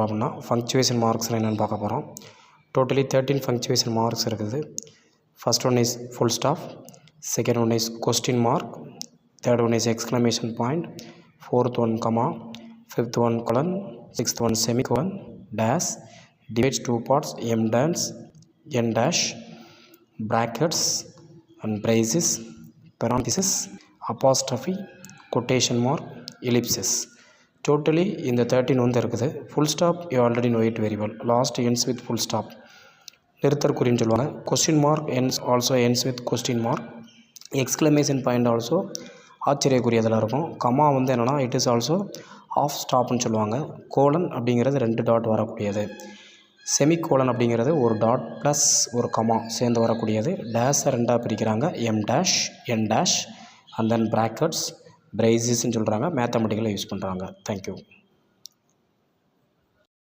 அப்படின்னா ஃபங்க்சுவேஷன் மார்க்ஸ் என்னென்னு பார்க்க போகிறோம். டோட்டலி 13 ஃபங்க்சுவேஷன் மார்க்ஸ் இருக்குது. First one is full stop, second one is question mark, third one is exclamation point, fourth one comma, fifth one colon, sixth one semicolon, dash, divides two parts, m dash, n dash, brackets and braces, parenthesis, apostrophe, quotation mark, ellipsis. Totally இந்த 13 வந்து இருக்குது. full stop you already know it very well. last ends with full stop. நிறுத்தற் குறின்னு சொல்லுவாங்க. question mark ends with question mark. exclamation point also ஆச்சரிய குறியதில் இருக்கும். Comma வந்து என்னென்னா it is also half stopனு சொல்லுவாங்க. Colon அப்படிங்கிறது 2 டாட் வரக்கூடியது. செமிகோலன் அப்படிங்கிறது ஒரு டாட் ப்ளஸ் ஒரு கமா சேர்ந்து வரக்கூடியது. டேஷை 2ஆக பிரிக்கிறாங்க, em dash, en dash, and then brackets, பிரேசஸ்ன்னு சொல்கிறாங்க. மேத்தமெட்டிக்கலில் யூஸ் பண்ணுறாங்க. தேங்க்யூ.